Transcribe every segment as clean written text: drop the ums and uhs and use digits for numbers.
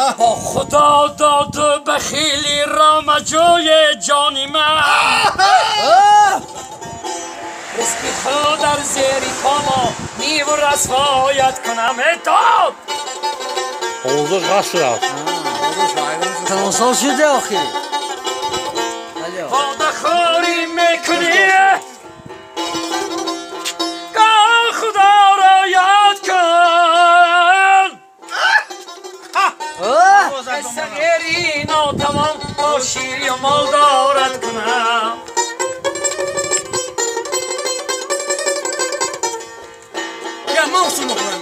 با خدا داد و بخیلی رام جوی جانی من رزقی خدا در زیری پاما نیو رسوایت کنم اتاب حوضش قصد رفت تناسال شده آخی با دخوری میکنی گاه خدا را یاد کن سگری ناتمام با شیری و مال دارد کنم یا موسو مکنم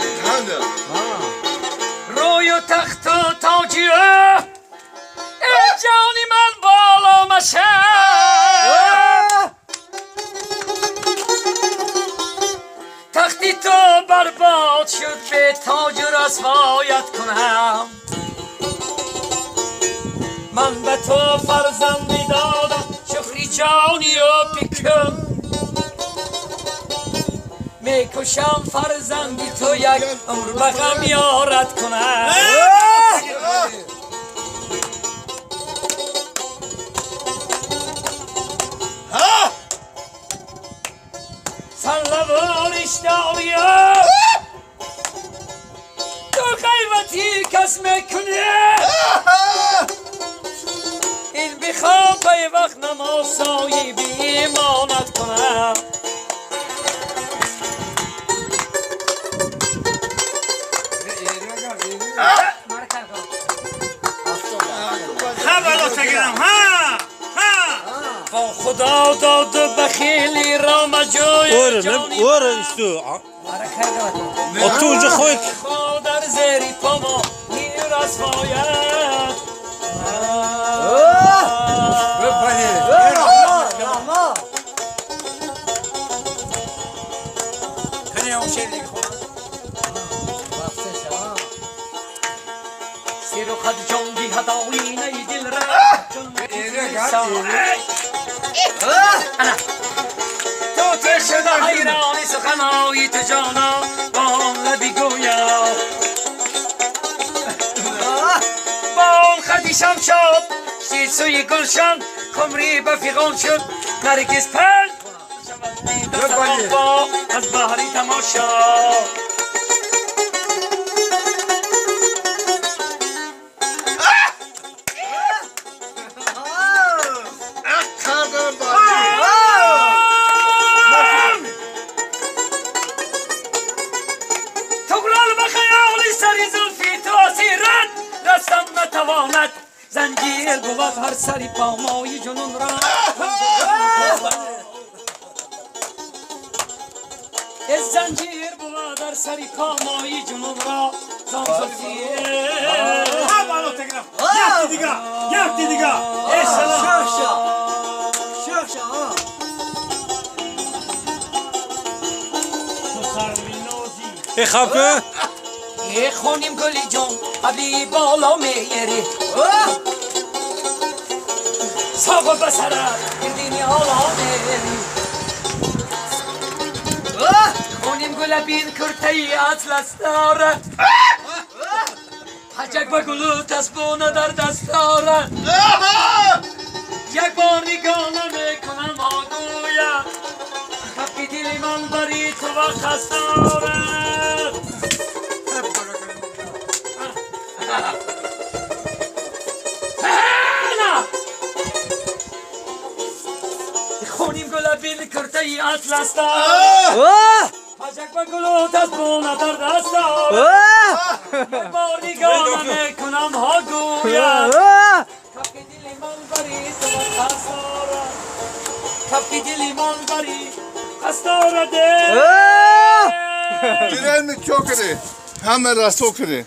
روی و تخت و تاجیه ای جانی من بالا مشه تختی تو برباد شد به تاج رسوایت کنم من به تو فرزندی دادم شخری جانی و بکن میکشم فرزندی تو یک عمر به غم یارت کنم سلوارش داریا تو غیبتی کس میکنه این بخواب به وقت نماسایی بی ایمانت کنم خبرو تگیرم ها با خدا داد و بخیلی رام جوی جانی اشتو اتو اونجا خویک خدا در زیری پاما نیر رسوایت کنی اون شیر دیگه خود سیر و خد جنگی هدایی نی دل را تو تشد حیرانی سخنایی تو جانا با آن لبی گویا با آن خدی شمشاد شید سوی گلشن کمری بفیغان شد نرگز پل شود با از بحری تماشا نتواند زنجیر بود هر سری پامای جنون را از زنجیر بود هر سری پامای جنون را زنزفیه خبرو تگیرم یکی دیگه ای سلام شخشا تو سرمی نازی ای خبکه ای خونیم گلی جون حبی بالا میری ساقا بسرد گردینی حالا میری خونیم گل بین کرتهی اطلس دارد حجک و گلو تسبونه در دست دارد یک بار نگانه میکنم آگویم کفی دلی من بری تو و خست دارد خونیم گل بیل کرته ای اطلس دارد حجک و گلو تسبونه در دست دارد یک بار نگانه میکنم ها گوید کفی دلی من بری تو و خست دارد کفی دلی من بری خست دارد Girelim mi çok idi? Hemen rastı okudi.